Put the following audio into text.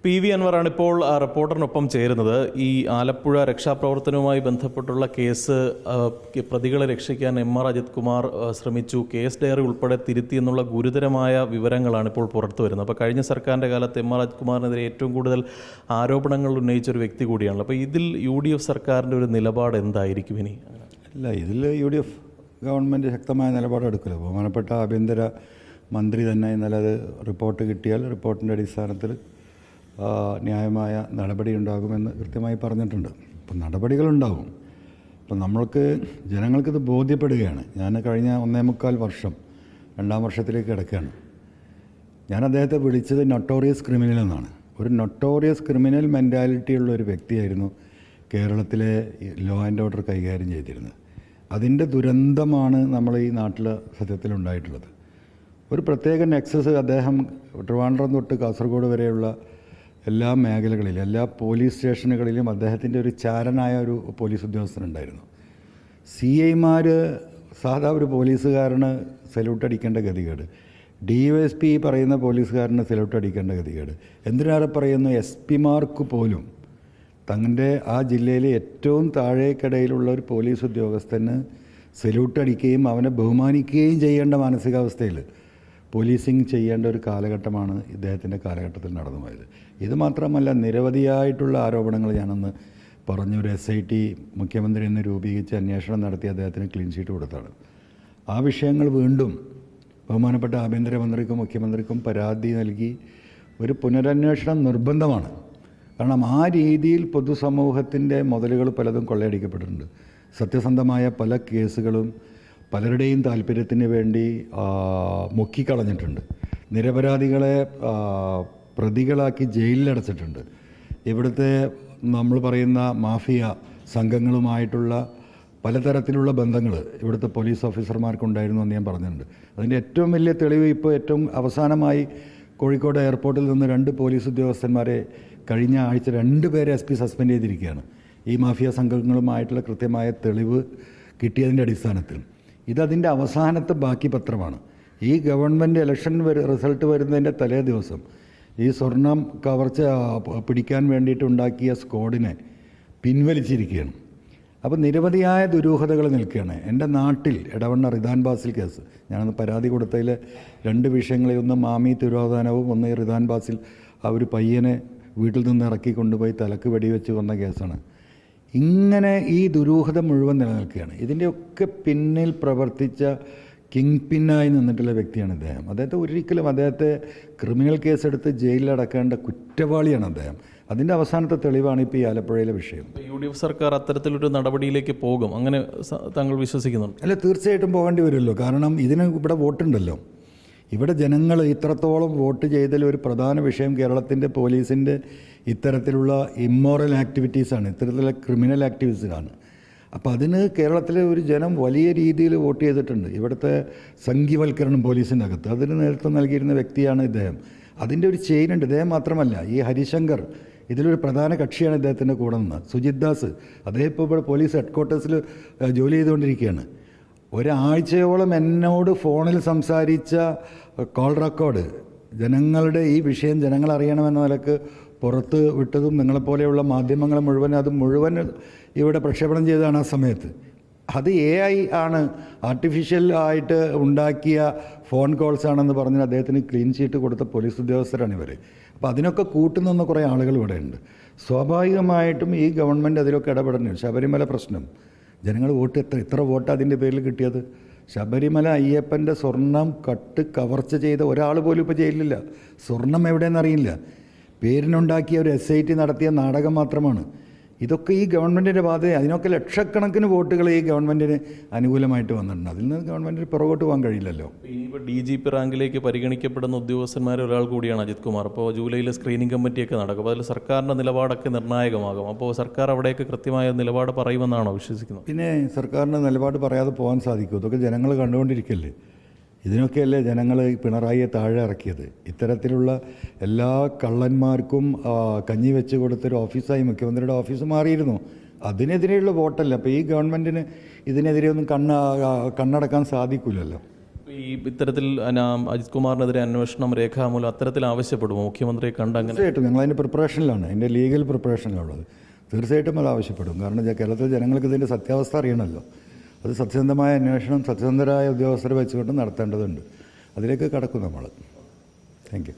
P V അൻവറാണ് ഇപ്പോൾ റിപ്പോർട്ടറിനൊപ്പം ചേരുന്നത്. ഈ ആലപ്പുഴ രക്ഷാപ്രവർത്തനവുമായി ബന്ധപ്പെട്ടുള്ള കേസ് പ്രതികളെ രക്ഷിക്കാൻ എം.ആർ. അജിത് കുമാർ ശ്രമിച്ചു, കേസ് ഡയറി ഉൾപ്പെടെ തിരുത്തി എന്നുള്ള ഗുരുതരമായ വിവരങ്ങളാണ് ഇപ്പോൾ പുറത്തു വരുന്നത്. അപ്പോൾ കഴിഞ്ഞ സർക്കാരിൻ്റെ കാലത്ത് എം.ആർ. അജിത് കുമാറിനെതിരെ ഏറ്റവും കൂടുതൽ ആരോപണങ്ങൾ ഉന്നയിച്ച ഒരു വ്യക്തി കൂടിയാണല്ലോ. അപ്പോൾ ഇതിൽ UDF സർക്കാരിൻ്റെ ഒരു നിലപാട് എന്തായിരിക്കും ഇനി? ഇല്ല, ഇതിൽ UDF ഗവൺമെൻറ് ശക്തമായ നിലപാടെടുക്കില്ല. ബഹുമാനപ്പെട്ട ആഭ്യന്തര മന്ത്രി തന്നെ ഇന്നലെ അത് റിപ്പോർട്ട് കിട്ടിയാൽ റിപ്പോർട്ടിൻ്റെ അടിസ്ഥാനത്തിൽ ന്യായമായ നടപടി ഉണ്ടാകുമെന്ന് കൃത്യമായി പറഞ്ഞിട്ടുണ്ട്. അപ്പം നടപടികളുണ്ടാകും. അപ്പം നമ്മൾക്ക് ജനങ്ങൾക്കിത് ബോധ്യപ്പെടുകയാണ്. ഞാൻ കഴിഞ്ഞ 1.25 വർഷം 2ാം വർഷത്തിലേക്ക് കിടക്കുകയാണ്. ഞാൻ അദ്ദേഹത്തെ വിളിച്ചത് നൊട്ടോറിയസ് ക്രിമിനൽ എന്നാണ്. ഒരു നൊട്ടോറിയസ് ക്രിമിനൽ മെൻറ്റാലിറ്റിയുള്ള ഒരു വ്യക്തിയായിരുന്നു കേരളത്തിലെ ലോ ആൻഡ് ഓർഡർ കൈകാര്യം ചെയ്തിരുന്നത്. അതിൻ്റെ ദുരന്തമാണ് നമ്മൾ ഈ നാട്ടിൽ സത്യത്തിലുണ്ടായിട്ടുള്ളത്. ഒരു പ്രത്യേക നെക്സസ് അദ്ദേഹം ട്രിവാൻഡ്രം തൊട്ട് കാസർഗോഡ് വരെയുള്ള എല്ലാ മേഖലകളിലും എല്ലാ പോലീസ് സ്റ്റേഷനുകളിലും അദ്ദേഹത്തിൻ്റെ ഒരു ചാരനായ ഒരു പോലീസ് ഉദ്യോഗസ്ഥനുണ്ടായിരുന്നു. CIമാർ സാധാ ഒരു പോലീസുകാരന് സല്യൂട്ട് അടിക്കേണ്ട ഗതികേട്, DYSP പറയുന്ന പോലീസുകാരന് സല്യൂട്ട് അടിക്കേണ്ട ഗതികേട്, എന്തിനേറെ പറയുന്നു SP-മാർക്ക് പോലും തങ്ങളുടെ ആ ജില്ലയിലെ ഏറ്റവും താഴേക്കിടയിലുള്ള ഒരു പോലീസ് ഉദ്യോഗസ്ഥന് സല്യൂട്ട് അടിക്കുകയും അവനെ ബഹുമാനിക്കുകയും ചെയ്യേണ്ട മാനസികാവസ്ഥയിൽ പോലീസിങ് ചെയ്യേണ്ട ഒരു കാലഘട്ടമാണ് ഇദ്ദേഹത്തിൻ്റെ കാലഘട്ടത്തിൽ നടന്നു പോയത്. ഇത് മാത്രമല്ല, നിരവധിയായിട്ടുള്ള ആരോപണങ്ങൾ ഞാനന്ന് പറഞ്ഞൊരു SIT മുഖ്യമന്ത്രി എന്ന് രൂപീകരിച്ച് അന്വേഷണം നടത്തി അദ്ദേഹത്തിന് ക്ലീൻ ചീറ്റ് കൊടുത്താണ്. ആ വിഷയങ്ങൾ വീണ്ടും ബഹുമാനപ്പെട്ട ആഭ്യന്തരമന്ത്രിക്കും മുഖ്യമന്ത്രിക്കും പരാതി നൽകി ഒരു പുനരന്വേഷണം നിർബന്ധമാണ്. കാരണം ആ രീതിയിൽ പൊതുസമൂഹത്തിൻ്റെ മുതലുകൾ പലതും കൊള്ളയടിക്കപ്പെട്ടിട്ടുണ്ട്. സത്യസന്ധമായ പല കേസുകളും പലരുടെയും താല്പര്യത്തിന് വേണ്ടി മുക്കിക്കളഞ്ഞിട്ടുണ്ട്. നിരപരാധികളെ പ്രതികളാക്കി ജയിലിലടച്ചിട്ടുണ്ട്. ഇവിടുത്തെ നമ്മൾ പറയുന്ന മാഫിയ സംഘങ്ങളുമായിട്ടുള്ള പലതരത്തിലുള്ള ബന്ധങ്ങൾ ഇവിടുത്തെ പോലീസ് ഓഫീസർമാർക്കുണ്ടായിരുന്നു എന്ന് ഞാൻ പറഞ്ഞിട്ടുണ്ട്. അതിൻ്റെ ഏറ്റവും വലിയ തെളിവ് ഇപ്പോൾ ഏറ്റവും അവസാനമായി കോഴിക്കോട് എയർപോർട്ടിൽ നിന്ന് 2 പോലീസ് ഉദ്യോഗസ്ഥന്മാരെ കഴിഞ്ഞ ആഴ്ച 2 പേരെ SP സസ്പെൻഡ് ചെയ്തിരിക്കുകയാണ്. ഈ മാഫിയ സംഘങ്ങളുമായിട്ടുള്ള കൃത്യമായ തെളിവ് കിട്ടിയതിൻ്റെ അടിസ്ഥാനത്തിൽ. ഇതതിൻ്റെ അവസാനത്തെ ബാക്കി പത്രമാണ്. ഈ ഗവൺമെൻറ് ഇലക്ഷൻ റിസൾട്ട് വരുന്നതിൻ്റെ തലേ ദിവസം ഈ സ്വർണം കവർച്ച പിടിക്കാൻ വേണ്ടിയിട്ടുണ്ടാക്കിയ സ്ക്വാഡിനെ പിൻവലിച്ചിരിക്കുകയാണ്. അപ്പോൾ നിരവധിയായ ദുരൂഹതകൾ നിൽക്കുകയാണ്. എൻ്റെ നാട്ടിൽ എടവണ്ണ റിദാൻ ബാസിൽ കേസ്, ഞാനന്ന് പരാതി കൊടുത്തതിൽ 2 വിഷയങ്ങളിൽ, ഒന്ന് മാമി തിരോധാനവും, ഒന്ന് റിദാൻ ബാസിൽ ആ ഒരു പയ്യനെ വീട്ടിൽ നിന്ന് ഇറക്കി കൊണ്ടുപോയി തലക്ക് വെടിവെച്ച് കൊന്ന കേസാണ്. ഇങ്ങനെ ഈ ദുരൂഹത മുഴുവൻ നിലനിൽക്കുകയാണ്. ഇതിൻ്റെയൊക്കെ പിന്നിൽ പ്രവർത്തിച്ച കിങ് പിന്നായി നിന്നിട്ടുള്ള വ്യക്തിയാണ് ഇദ്ദേഹം. അദ്ദേഹത്തെ ക്രിമിനൽ കേസെടുത്ത് ജയിലിലടക്കേണ്ട കുറ്റവാളിയാണ് അദ്ദേഹം. അതിൻ്റെ അവസാനത്തെ തെളിവാണ് ഇപ്പോൾ ഈ ആലപ്പുഴയിലെ വിഷയം. UDF സർക്കാർ അത്തരത്തിലൊരു നടപടിയിലേക്ക് പോകും, അങ്ങനെ താങ്കൾ വിശ്വസിക്കുന്നുണ്ട്? അല്ല, തീർച്ചയായിട്ടും പോകേണ്ടി വരുമല്ലോ. കാരണം ഇതിന് ഇവിടെ വോട്ടുണ്ടല്ലോ. ഇവിടെ ജനങ്ങൾ ഇത്രത്തോളം വോട്ട് ചെയ്തതിൽ ഒരു പ്രധാന വിഷയം കേരളത്തിൻ്റെ പോലീസിൻ്റെ ഇത്തരത്തിലുള്ള ഇമ്മോറൽ ആക്ടിവിറ്റീസാണ്, ഇത്തരത്തിലുള്ള ക്രിമിനൽ ആക്ടിവിറ്റീസാണ്. അപ്പോൾ അതിന് കേരളത്തിലെ ഒരു ജനം വലിയ രീതിയിൽ വോട്ട് ചെയ്തിട്ടുണ്ട്. ഇവിടുത്തെ സംഘീവൽക്കരണം പോലീസിൻ്റെ അകത്ത് അതിന് നേതൃത്വം നൽകിയിരുന്ന വ്യക്തിയാണ് ഇദ്ദേഹം. അതിൻ്റെ ഒരു ചെയിനുണ്ട്. ഇദ്ദേഹം മാത്രമല്ല, ഈ ഹരിശങ്കർ ഇതിലൊരു പ്രധാന കക്ഷിയാണ് ഇദ്ദേഹത്തിൻ്റെ കൂടെ നിന്ന്. സുജിത് ദാസ്, അദ്ദേഹം ഇപ്പോൾ ഇവിടെ പോലീസ് ഹെഡ്ക്വാർട്ടേഴ്സിൽ ജോലി ചെയ്തുകൊണ്ടിരിക്കുകയാണ്. ഒരാഴ്ചയോളം എന്നോട് ഫോണിൽ സംസാരിച്ച കോൾ റെക്കോർഡ് ജനങ്ങളുടെ ഈ വിഷയം ജനങ്ങൾ അറിയണമെന്ന നിലക്ക് പുറത്ത് വിട്ടതും നിങ്ങളെപ്പോലെയുള്ള മാധ്യമങ്ങൾ മുഴുവൻ ഇവിടെ പ്രക്ഷേപണം ചെയ്തതാണ് ആ സമയത്ത്. അത് AI ആണ്, ആർട്ടിഫിഷ്യൽ ആയിട്ട് ഉണ്ടാക്കിയ ഫോൺ കോൾസ് ആണെന്ന് പറഞ്ഞ് അദ്ദേഹത്തിന് ക്ലീൻ ചീറ്റ് കൊടുത്ത പോലീസ് ഉദ്യോഗസ്ഥരാണ് ഇവർ. അപ്പോൾ അതിനൊക്കെ കൂട്ടുനിന്ന കുറേ ആളുകൾ ഇവിടെയുണ്ട്. സ്വാഭാവികമായിട്ടും ഈ ഗവൺമെൻറ് അതിലൊക്കെ ഇടപെടണം. ശബരിമല പ്രശ്നം, ജനങ്ങൾ വോട്ട് എത്ര വോട്ട് അതിൻ്റെ പേരിൽ കിട്ടിയത്? ശബരിമല അയ്യപ്പൻ്റെ സ്വർണം കവർച്ച ചെയ്ത ഒരാൾ പോലും ഇപ്പോൾ ജയിലില്ല. സ്വർണം എവിടെയെന്നറിയില്ല. പേരിനുണ്ടാക്കിയ ഒരു SIT നടത്തിയ നാടകം മാത്രമാണ്. ഇതൊക്കെ ഈ ഗവൺമെൻറ്റിൻ്റെ ബാധ്യത. അതിനൊക്കെ ലക്ഷക്കണക്കിന് വോട്ടുകൾ ഈ ഗവൺമെൻറ്റിന് അനുകൂലമായിട്ട് വന്നിട്ടുണ്ട്. അതിൽ നിന്ന് ഗവൺമെൻറ്റിന് പുറകോട്ട് പോകാൻ കഴിയില്ലല്ലോ. ഇനിയിപ്പോൾ DGP റാങ്കിലേക്ക് പരിഗണിക്കപ്പെടുന്ന ഉദ്യോഗസ്ഥന്മാരിൽ ഒരാൾ കൂടിയാണ് അജിത് കുമാർ. അപ്പോൾ ജൂലൈയിലെ സ്ക്രീനിംഗ് കമ്മിറ്റിയൊക്കെ നടക്കും. അപ്പോൾ അതിൽ സർക്കാരിൻ്റെ നിലപാടൊക്കെ നിർണായകമാകും. അപ്പോൾ സർക്കാർ അവിടെയൊക്കെ കൃത്യമായ നിലപാട് പറയുമെന്നാണോ വിശ്വസിക്കുന്നത്? പിന്നെ സർക്കാരിൻ്റെ നിലപാട് പറയാതെ പോകാൻ സാധിക്കുമോ? ഇതൊക്കെ ജനങ്ങൾ കണ്ടുകൊണ്ടിരിക്കല്ലേ. ഇതിനൊക്കെയല്ലേ ജനങ്ങൾ പിണറായിയെ താഴെ ഇറക്കിയത്. ഇത്തരത്തിലുള്ള എല്ലാ കള്ളന്മാർക്കും കഞ്ഞി വെച്ച് കൊടുത്തൊരു ഓഫീസായി മുഖ്യമന്ത്രിയുടെ ഓഫീസ് മാറിയിരുന്നു. അതിനെതിരെയുള്ള വോട്ടല്ല. അപ്പോൾ ഈ ഗവൺമെൻറ്റിന് ഇതിനെതിരെ ഒന്നും കണ്ണടക്കാൻ സാധിക്കില്ലല്ലോ. ഈ ഇത്തരത്തിൽ അജിത് കുമാറിനെതിരെ അന്വേഷണം രേഖാമൂലം അത്തരത്തിൽ ആവശ്യപ്പെടുമോ മുഖ്യമന്ത്രിയെ കണ്ട് അങ്ങനെ? തീർച്ചയായിട്ടും ഞങ്ങൾ അതിൻ്റെ പ്രിപ്പറേഷനിലാണ്, അതിൻ്റെ ലീഗൽ പ്രിപ്പറേഷനിലുള്ളത്. തീർച്ചയായിട്ടും അത് ആവശ്യപ്പെടും. കാരണം കേരളത്തിലെ ജനങ്ങൾക്ക് ഇതിൻ്റെ സത്യാവസ്ഥ അറിയണമല്ലോ. അത് സത്യസന്ധമായ അന്വേഷണം സത്യസന്ധരായ ഉദ്യോഗസ്ഥരെ വെച്ചുകൊണ്ട് നടത്തേണ്ടതുണ്ട്. അതിലേക്ക് കടക്കും നമ്മൾ. Thank you.